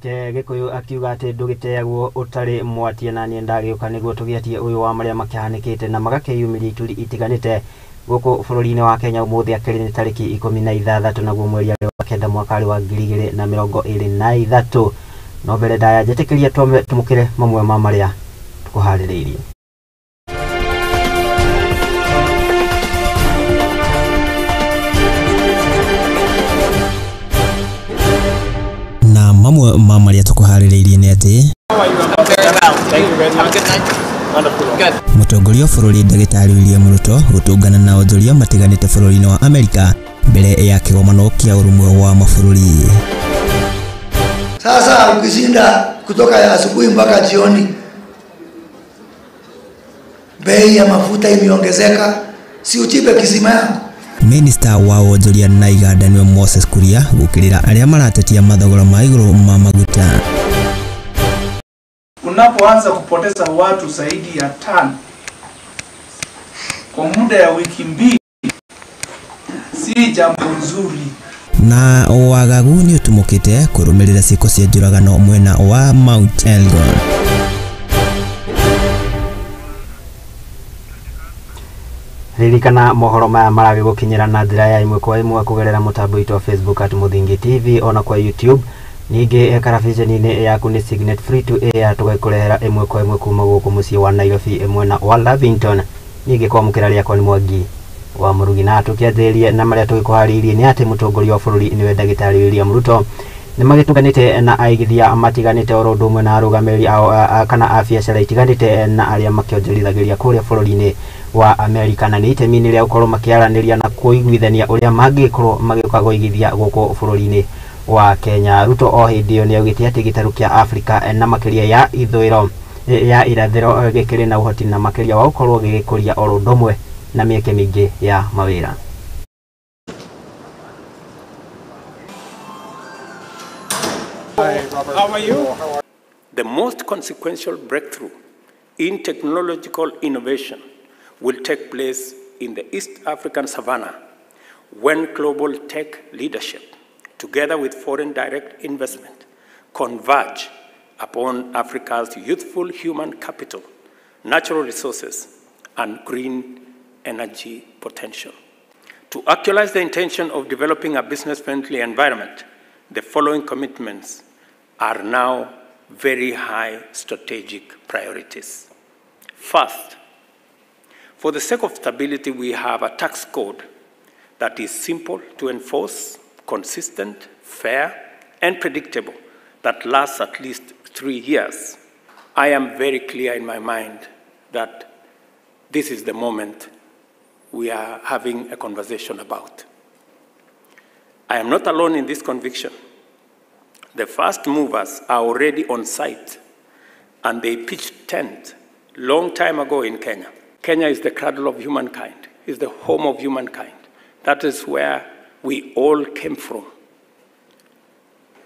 nake Gikuyu akiuga ati ndugiteagwo utari mwatie na nie ndagiuka niguo tugiatie uyu wa maria makihanikite na magakeyumiria ituri itiganite guku bururi-ini wa Kenya umuthi akiri ni tariki 16 naguo mweri wa kenda mwaka wa 2023 no mbere ndaya njetikiria tumukire mamwe ma maria tukuhaririirie. Na mamwe ma maria tukuhaririirie ni ati mutongoria bururi Ndagitari William Ruto gutungana na onjoria matiganite bururi-ini wa Amerika mbere ya kigomano kia urumwe wa mabũrũri. Sasa ukishinda kutoka ya asubuhi mpaka jioni, bei ya mafuta imeongezeka, si uchipe kisima yangu. Minister wa onjoria na iganda niwe Moses Kuria gukirira aria maratetia mathogora ma iguru ma maguta. Unapoanza kupoteza watu zaidi ya 5 kwa muda ya wiki mbili, si jambo nzuri. Na wagagu ni utumukite kurumirira ciko cia njuragano mwena wa Mount Elgon. Ririkana mohoro maya maragi gukinyira na njira ya imwe kwa imwe kugerera mutambo witũ wa Facebook @Muthingi TV ona kwa YouTube. Ninge karabiceni-ini yaku ni Signet Free to Air tugakurehera imwe kwa imwe kuma guku mucii wa Nairobi mwena wa Lavington. Ninge kwamukira riakwa ni Mwangi wa Murugi na tukiatheria na maria tugikuhariirie ni ati mutongoria wa bururi niwe Ndagitari William Ruto ni magitunganite na aigithia matiganite oro ndumwe na arugamiri kana abiacara itiganite na aria makionjorithagiria kuria bururi-ini wa Amerika na ni itemi-ini ria gukorwo makiaraniria na kuiguithania uria mangikorwo magiuka guigithia guku bururi-ini wa Kenya. Ruto o hindi iyo niaugite ati gitaru kia Afrika na makiria ya ithwiro ya irathiro gikiri na uhoti na makiria wa gukorwo gigikuria oro ndumwe na mieke mingi ya mawira. How are you? The most consequential breakthrough in technological innovation will take place in the East African savannah when global tech leadership, together with foreign direct investment, converge upon Africa's youthful human capital, natural resources, and green energy potential. To actualize the intention of developing a business-friendly environment, the following commitments are now very high strategic priorities. First, for the sake of stability, we have a tax code that is simple to enforce, consistent, fair, and predictable, that lasts at least 3 years. I am very clear in my mind that this is the moment we are having a conversation about. I am not alone in this conviction. The first movers are already on site, and they pitched tent long time ago in Kenya. Kenya is the cradle of humankind, is the home of humankind. That is where we all came from.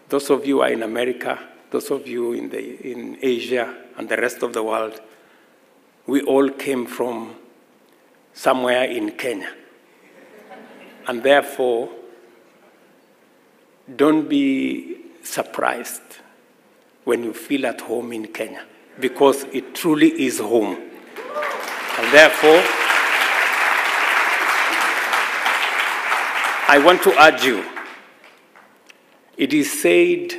Those of you are in America, those of you in Asia and the rest of the world, we all came from somewhere in Kenya. And therefore, don't be surprised when you feel at home in Kenya, because it truly is home. And therefore, I want to urge you, it is said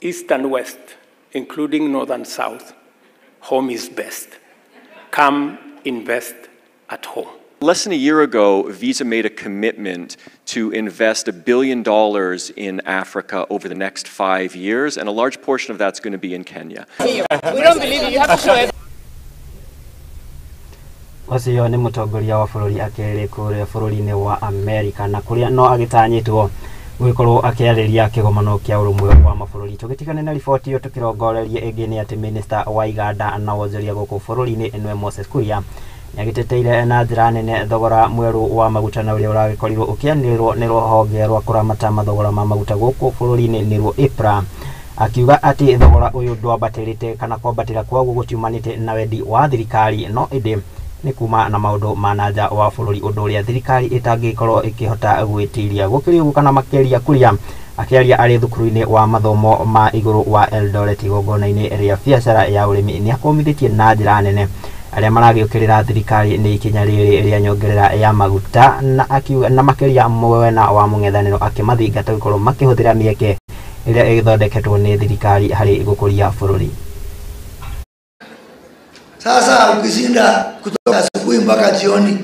east and west, including north and south, home is best. Come invest at home. Less than a year ago, Visa made a commitment to invest $1 billion in Africa over the next 5 years, and a large portion of that's going to be in Kenya. We don't believe you. You have to show it. Ocio ni mutongoria wa bururi akiri kuria bururi-ini wa Amerika na kuria no agitanyitwo gukorwo akiariria kigomano kia urumwe wa mabũrũri. Tugitigane na riboti iyo tukirongoreria ingi ni ati minister wa iganda na wonjoria guku bururi-ini niwe Moses Kuria nagiteteire na njira nene thogora mweru wa maguta na uria uragikorirwo ukianirwo ni ruhonge rwa kuramata mathogora ma maguta guku bururi-ini nirwo IPRA. Akiuga ati thogora uyu ndwambatirite kana kwambatira kwaguo gutiumanite na wendi wa thirikari no indi ni kuma na maundu manaja wa bururi undu uria thirikari itangikorwo ikihota gwitiria gukiri ugu kana makeria Kuria akiaria ari thukuru-ini wa mathomo ma iguru wa Eldoret igongona-ini ria biacara ya urimi ni akomithitie na njira nene aria maragiukirira thirikari ni ikinya riri ria nyongerera ya maguta na akiuga na makiria mwena wa mung'ethaniro akimathingata gukorwo makihuthira mieke iria igithondeketwo ni thirikari hari gukuria bururi. Sasa ukishinda kutoka asubuhi mpaka jioni,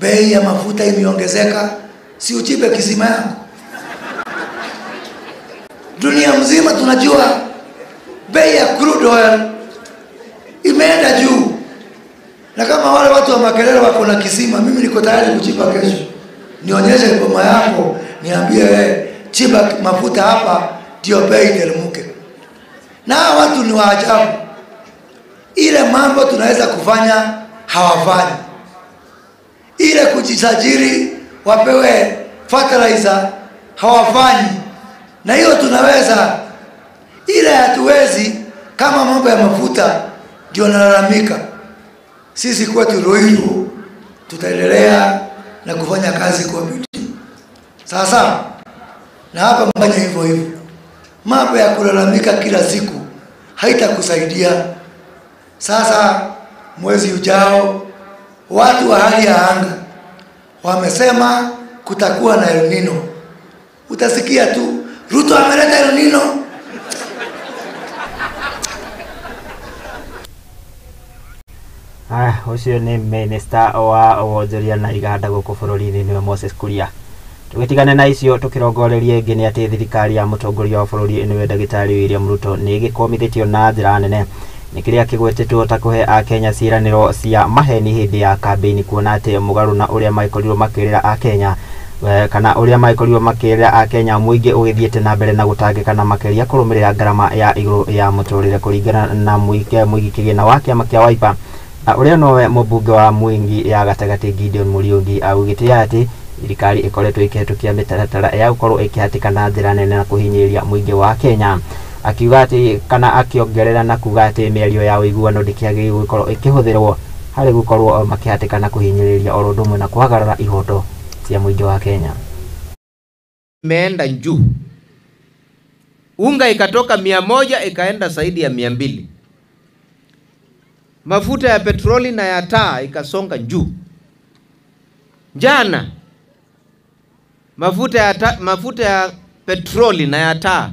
bei ya mafuta imeongezeka, si uchipe kisima yangu? Dunia mzima tunajua bei ya crude oil imeenda juu, na kama wale watu wa Makerere wako na kisima, mimi niko tayari kuchipa kesho. Nionyeshe boma yako, niambie wewe chipa mafuta hapa ndio bei teremke. Na watu ni waajabu, ile mambo tunaweza kufanya hawafanyi. Ile kujisajili wapewe fertilizer hawafanyi, na hiyo tunaweza. Ile hatuwezi, kama mambo ya mafuta ndio nalalamika. Sisi kwetu Ruiru tutaendelea na kufanya kazi kwa bidii. Sasa na hapa mbanya hivyo hivyo. Mambo ya kulalamika kila siku haitakusaidia. Sasa mwezi ujao watu wa hali ya anga wamesema kutakuwa na El Nino. Utasikia tu Ruto ameleta El Nino. Ucio ni minister wa wonjoria na iganda guku bururi-ini ni Moses Kuria. Tugitigane na icio tukirongorerie ingi ni ati thirikari ya mutongoria wa bururi ni Ndagitari William Ruto ni gikomithitio na njira nene ni kiria kigwetetwo ta kuhe a Kenya ciraniro cia maheni hindi ya campaign, kuona ati mugaru na uria maikorirwo makirira a Kenya kana uria maikorirwo makirira a Kenya muingi ugithiete na mbere na gutangika na makiria kurumirira ngarama ya iguru ya muturire kuringana na muigi kigina wa kiama kia Wiper uria nowe mubunge wa Mwingi ya gatagati Gideon Murugi augite ati thirikari ikoretwo ikihitukia mitaratara ya gukorwo ikihatika na njira nene na kuhinyiria muingi wa Kenya, akiuga ati kana akiongerera na kuga ati miario ya uiguano ndikiagiriirwo gukorwo ikihuthirwo hari gukorwo makihatika na kuhinyiriria orundumwe na kuhagarara ihoto cia muingi wa Kenya. Imeenda juu, unga ikatoka 100 ikaenda zaidi ya 200. Mafuta ya petroli na ya taa ikasonga juu. Jana mafuta ya petroli na ya taa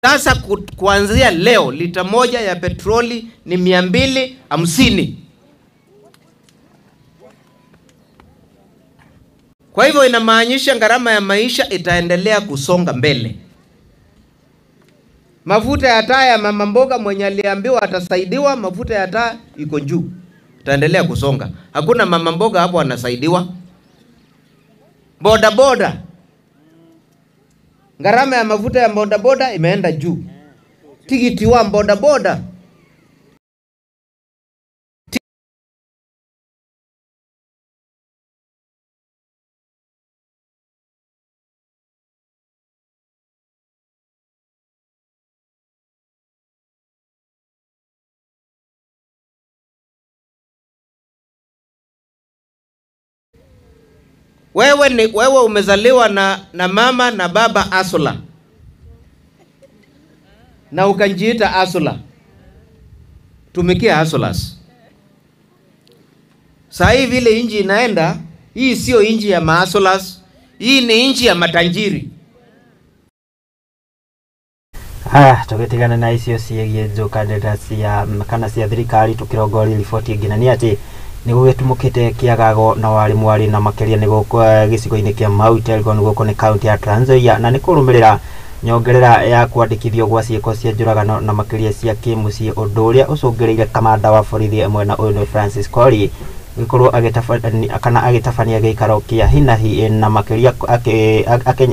sasa kuanzia leo lita moja ya petroli ni 250. Kwa hivyo inamaanisha gharama ya maisha itaendelea kusonga mbele. Mafuta ya taa ya mama mboga mwenye aliambiwa atasaidiwa, mafuta ya taa iko juu, itaendelea kusonga. Hakuna mama mboga hapo anasaidiwa. Boda boda, gharama ya mafuta ya boda boda imeenda juu. Tikiti wa boda boda wewe umezaliwa na mama na baba Asula na ukanjiita Asula, tumikia Asulas. Saa hii vile inji inaenda, hii sio inji ya Maasulas, hii ni inji ya matanjiri. Tugitigana na icio ciegie njukanira cia kana cia thirikari tukirongori riboti ngina ni ati ni gugitumukite kiagago na wari mwari na makeria ni gukwa gicigo-ini kia Mauti Elgon guko ni county ya Trans Nzoia na ni kurumirira nyongerera ya kwandikithio gwa ciiko cia njuragano na makeria cia kimucii undu uria ucungiriire kamanda wa borithi mwena uyu ni Francis Kori gikorwo agitafania giikaro kia hinahi na makeria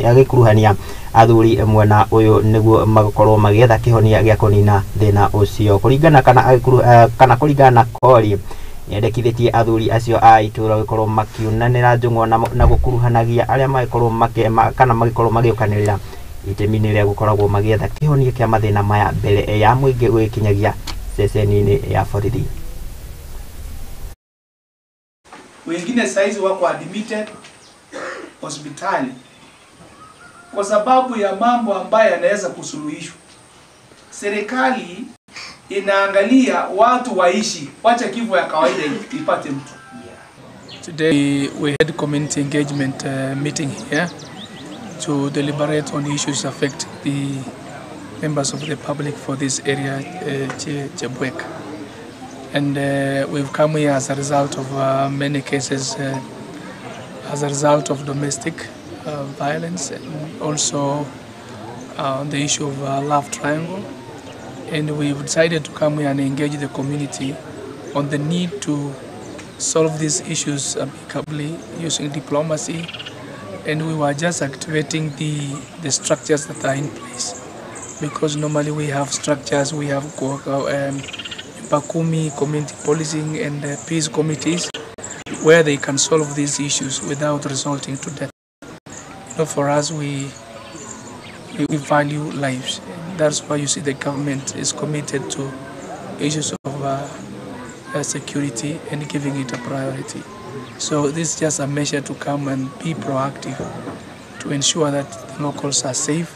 agikuruhania athuri mwena uyu niguo magakorwo magietha kihonia gia kunina thina ucio kuringana kana kuringana na Kori nĩendekithĩtie athuri acio a itũra gũkorwo makiunanĩra njũng'wa na gũkuruhanagia arĩa magĩkorwo kana magĩkorwo magĩũkanĩrĩra itemi-inĩ rĩrĩa gũkoragwo magĩetha kĩhonia kĩa mathĩna maya mbere ya mũingĩ gũgĩkinyagia ceceni-inĩ ya borithi. Wengine saizi wako admitted hospitali kwa sababu ya mambo ambayo yanaweza kusuluhishwa. Serikali inaangalia watu waishi, wacha kifo ya kawaida ipate mtu. Today we had community engagement meeting here to deliberate on issues affecting the members of the public for this area, Chebwek. And we've come here as a result of many cases, as a result of domestic violence, and also the issue of love triangle. And we've decided to come here and engage the community on the need to solve these issues amicably using diplomacy. And we were just activating the structures that are in place. Because normally we have structures, we have Bakumi, community policing and peace committees where they can solve these issues without resulting to death. For us, we value lives. That's why you see the government is committed to issues of security and giving it a priority. So this is just a measure to come and be proactive to ensure that the locals are safe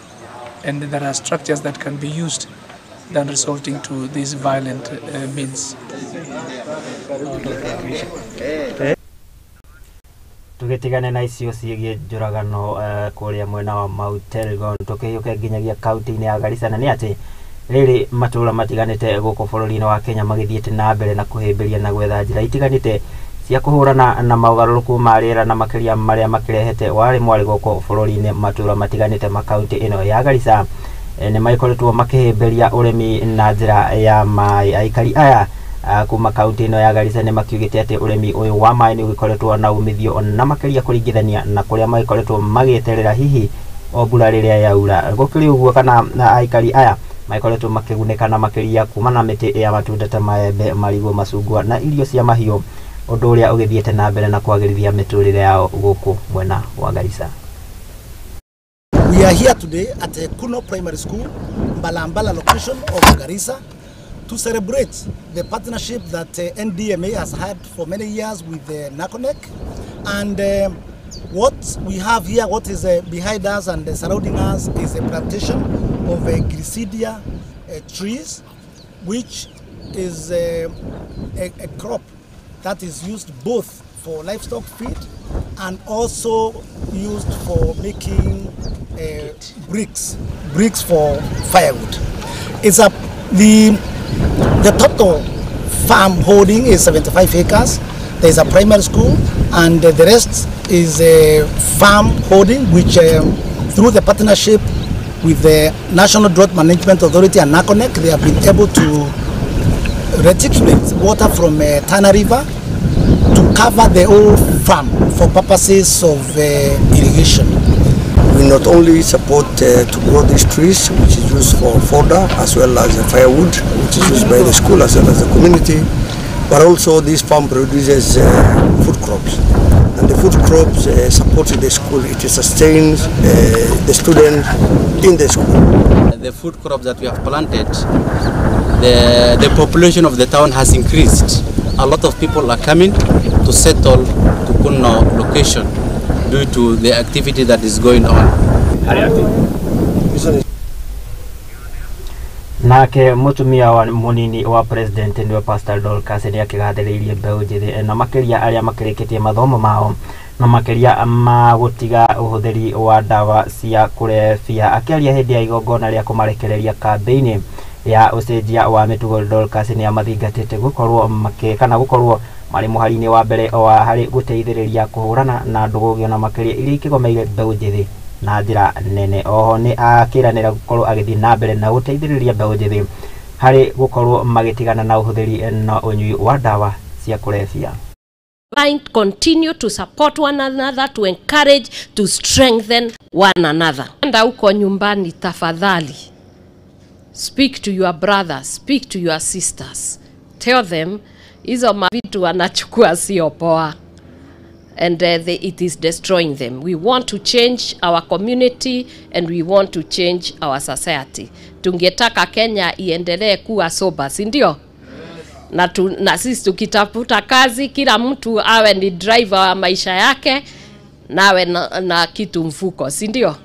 and there are structures that can be used than resulting to these violent means. Tugetigane na icio ciĩgiĩ njũragano kũrĩa mwena wa Mount Elgon tukĩyũke nginyagia kaunti-inĩ ya Garissa, na nĩ atĩ rĩrĩ matũũra matiganĩte gũkũ bũrũri-inĩ wa Kenya magĩthiĩte na mbere na kũhĩmbĩria na gwetha njĩra itiganĩte cia kũhũrana na maũgarũrũku ma rĩera na makĩria marĩa makĩrehete warĩ mwarĩ gũkũ bũrũri-inĩ. Matũũra matiganĩte makaunti ĩno ya Garissa nĩ makoretwo makĩhĩmbĩria ũrĩmi na njĩra ya maĩ. Aikari aya kuma kaunti ĩno ya Garissa nĩ makiugĩte atĩ ũrĩmi ũyũ wa maĩ nĩ ũgĩkoretwo na umithio na makĩria kũringithania na kũrĩa magĩkoretwo magĩeterera hihi o mbura rĩrĩa yaura. Gũkĩrĩ ũguo kana aikari aya magĩkoretwo makĩgunĩka na makĩria kuma na mĩtĩ ya matunda ta maembe, marigũ, macungwa na irio cia mahiũ, ũndũ ũrĩa ũgĩthiĩte na mbere na kwagĩrithia mĩtũrĩre yao gũkũ mwena wa Garissa. We are here today at the Kuno Primary School, Balambala location of Garissa, to celebrate the partnership that NDMA has had for many years with NACONEC. And what we have here, what is behind us and surrounding us, is a plantation of Glycidia trees, which is a crop that is used both for livestock feed and also used for making bricks for firewood. It's the total farm holding is 75 acres. There is a primary school, and the rest is a farm holding which through the partnership with the National Drought Management Authority and NACONEC, they have been able to reticulate water from Tana River to cover the whole farm for purposes of irrigation. We not only support to grow these trees, which is used for fodder, as well as firewood, which is used by the school as well as the community, but also this farm produces food crops. And the food crops support the school. It sustains the students in the school. The food crops that we have planted, the population of the town has increased. A lot of people are coming to settle to Kuno location due to the activity that is going on. Nake mutumia wa munini wa president ndio Pastor Dorcas nĩ akĩgathĩrĩirie mbeũ njĩthĩ na makĩria arĩa makĩrĩkĩtie mathomo mao na makĩria ma gũtiga ũhũthĩri wa ndawa cia kũrebia. Akĩaria hĩndĩ ya igongona rĩa kũmarekereria kambĩ-inĩ ya ũcenjia wa mĩtugo, Dorcas nĩ amathingatĩte gũkorwo gũkorwo marĩ mũhari-inĩ wa mbere wa harĩ gũteithĩrĩria kũhũrana na ndũgũgio na makĩria iria ikĩgomeire mbeũ njĩthĩ na njĩra nene. Oho nĩ akĩranĩra gũkorwo agĩthiĩ na mbere na gũteithĩrĩria mbeũ njĩthĩ harĩ gũkorwo magĩtigana na ũhũthĩri na ũnyui wa ndawa cia kũrebia. Continue to support one another, to encourage, to strengthen one another. Enda uko nyumbani tafadhali, speak to your brothers, speak to your sisters, tell them Hizo mavitu wanachukua sio poa. And it is destroying them. We want to change our community and we want to change our society. Tungetaka Kenya iendelee kuwa sober, si ndio? Na sisi tukitafuta kazi, kila mtu awe ni driver wa maisha yake na awe na kitu mfuko, si ndio?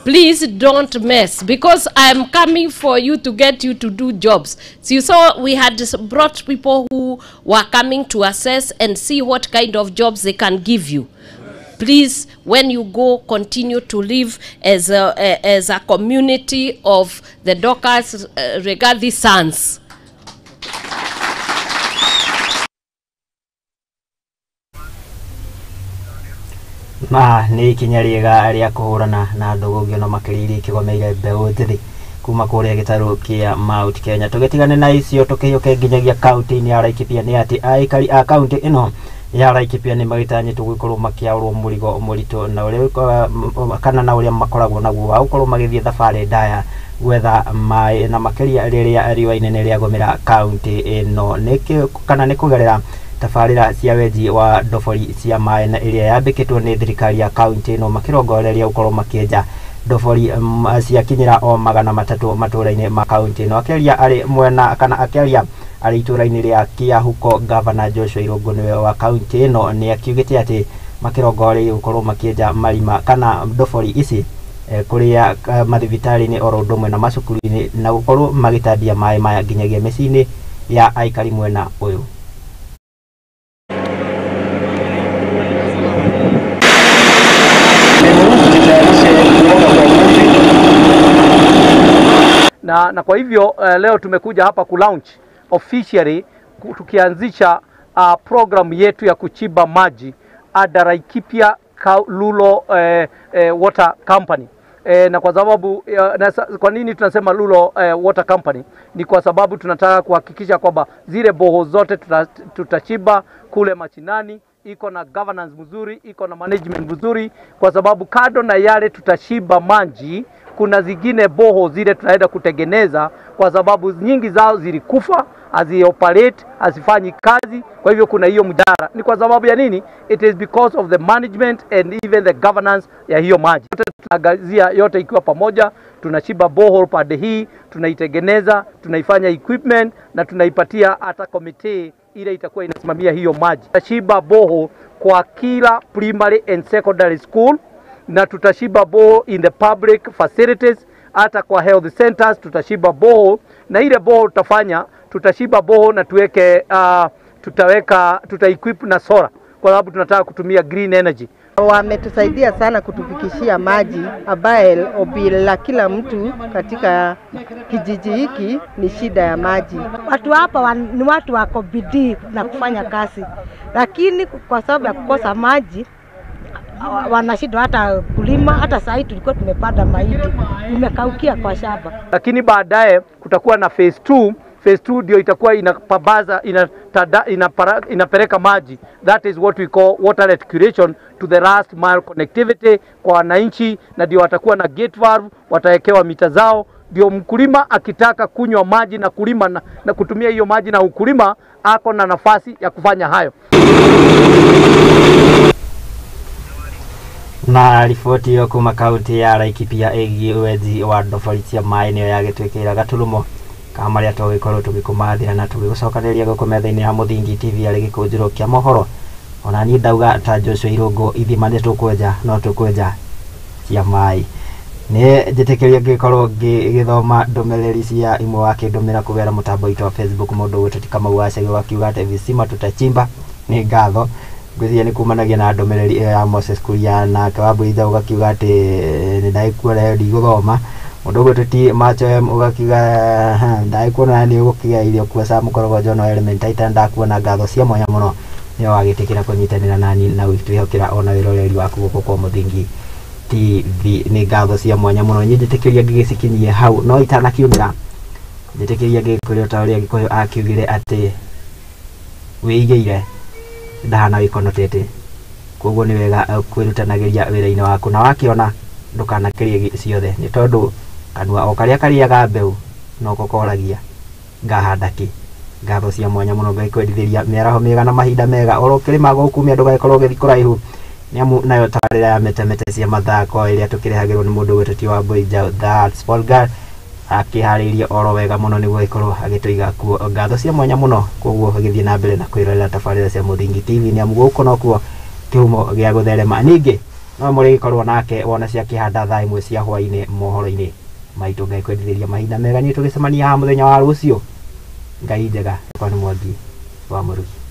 Please don't mess, because I'm coming for you to get you to do jobs. So you saw we had brought people who were coming to assess and see what kind of jobs they can give you. Please, when you go, continue to live as a community of the Dockers Regarding Sons. Nĩ ikinya rĩega rĩa kũhũrana na thũgũngĩ no makĩria kĩgomeire mbeũ njĩthĩ kuma kũrĩa gĩtarũ kĩa Mount Kenya. Tũgĩtigane na icio tũkĩyũke nginyagia kaunti-inĩ ya Laikipia nĩ atĩ aikari a kaunti ĩno ya Laikipia nĩ magĩtanyĩtwo gũkorwo makĩaũrwo mũrigo mũritũ na ũrĩa kana na ũrĩa makoragwo naguo wa gũkorwo magĩthiĩ thabarĩ ndaya gwetha maĩ na makĩria rĩrĩa riũa inene rĩagomera kaunti ĩno kana nĩ kũgerera tabarĩra cia wenji wa ndobori cia maĩ na ĩrĩa yambĩkĩtwo nĩ thirikari ya kaunti ĩno makĩrongoreria gũkorwo makĩenja ndobori ciakinyĩra o 300 matũũra-inĩ ma kaunti ĩno. Akĩaria arĩ mwena kana akĩaria arĩ itũũra-inĩ rĩa Kiahuko, Gavana Joshua Irungu nĩwe wa kaunti ĩno nĩ akiugĩte atĩ makĩrongoreria gũkorwo makĩenja marima kana ndobori ici kũrĩa mathibitarĩ-inĩ oro ũndũ ũmwe na macukuru-inĩ na gũkorwo magĩtambia maĩ maya nginyagia mĩciĩ-inĩ ya aikari mwena ũyũ. Na kwa hivyo leo tumekuja hapa ku-launch officially tukianzisha program yetu ya kuchimba maji at Laikipia Lulo Water Company. Na kwa sababu kwa nini tunasema Lulo Water Company? Ni kwa sababu tunataka kuhakikisha kwamba zile boho zote tutachimba kule machinani iko na governance mzuri, iko na management mzuri, kwa sababu kado na yale tutachimba maji, kuna zingine boho zile tunaenda kutengeneza kwa sababu nyingi zao zilikufa, hazioperate, hazifanyi kazi. Kwa hivyo kuna hiyo mjara. Ni kwa sababu ya nini? It is because of the management and even the governance ya hiyo maji. Tunaangazia yote ikiwa pamoja, tunachimba boho pande hii, tunaitengeneza, tunaifanya equipment na tunaipatia hata committee ile itakuwa inasimamia hiyo maji. Tutachimba boho kwa kila primary and secondary school na tutachimba boho in the public facilities, hata kwa health centers tutachimba boho, na ile boho tutachimba boho na tuweke tuta-equip na solar kwa sababu tunataka kutumia green energy. Wametusaidia sana kutufikishia maji ambaye bila kila mtu katika kijiji hiki ni shida ya maji. Watu hapa ni watu wako bidii na kufanya kazi, lakini kwa sababu ya kukosa maji wanashindwa hata kulima. Hata sasa hivi tulikuwa tumepanda mahindi imekaukia kwa shamba, lakini baadaye kutakuwa na phase 2. Phase 2 ndio itakuwa inapeleka maji. That is what we call water recirculation to the last mile connectivity kwa wananchi, na ndio watakuwa na gate valve, watawekewa mita zao, ndio mkulima akitaka kunywa maji na kulima na kutumia hiyo maji na ukulima ako na nafasi ya kufanya hayo. Na riboti hiyo kuma kaunti ya Laikipia ĩgiĩ wenji wa ndobori cia maĩ nĩyo yagĩtwĩkĩra gatũrũmo ka marĩa tũgĩkorwo tũgĩkũmathĩra na tũgĩgũcokanĩrĩria gũkũ metha-inĩ ya Mũthingi TV arĩ Gikunjuro kĩa Mohoro. Ona niĩ ndauga ta Joshua Irungu ithima nĩ tũkwenja, no tũkwenja cia maĩ. Nĩ njĩtĩkĩria ngĩkorwo ngĩgĩthoma ndũmĩrĩri cia imwe wakĩndũmĩra kũgerera mũtambo witũ wa Facebook. Mũndũ ũgwĩtwo Kamau Wachege akiuga atĩ visima tutachimba. Nĩ ngatho ngwĩciria nĩ kumanagia na ndũmĩrĩri ya Moses Kuria, na Kawambũitha ũgakiuga atĩ nĩ ndaikuona ndigũthoma. Mũndũ ũgwĩtwo ti Macho ũgakiuga ndaikuona nĩ ũgũkĩgĩa irio kuo Sam Korogojo no element Titan ndakuona ngatho cia mwanya mũno nĩ wagĩtĩkĩra kũnyitanĩra nani na gwĩtwĩhokera ona wĩroreri waku gũkũ kwa Mũthingi TV. Nĩ ngatho cia mwanya mũno njĩtĩkĩria ngĩgĩcikinyie hau no itanakiumĩra. Njĩtĩkĩria ngĩkũrĩa ta ũrĩa Gĩkũyũ akiugire atĩ wĩigĩire ndahana wĩkonotete, koguo nĩ wega kwĩrutanagĩria wĩra-inĩ waku na wakĩona ndũkanakĩrie ciothe, nĩ tondũ kanua o karĩa karĩaga mbeũ no gũkoragia ngahanda kĩ. ngatho cia mwanya muno ngai kwendithĩria mĩaraho mĩega na mahinda mega oro kĩrĩmaga ũkumia ndũgagĩkorwo ũgĩthiĩ kũraihu nĩamu nayo tabarĩra ya metemete cia mathako ĩrĩa tũkĩrehagĩrwo nĩ mũndũ wĩtũti wa Boija that sport girl akĩharĩirie oro wega muno nĩguo ikorwo agĩtũiga kuo ngatho cia mwanya muno koguo agĩthiĩ na mbere na kwĩrorera tabarĩra cia Mũthingi TV nĩamu gũkũ nokuo kĩhumo gĩa gũtherema ningĩ no mũrĩgĩkorwo nake wona cia kĩhanda thaa imwe cia hwainĩ mohoro-inĩ maitũ ngai kwendithĩria mahinda mega niĩ tũgĩcemania haha mũthenya wa rũciũ ngai njega kwa nĩ Mwangi wa Murugi.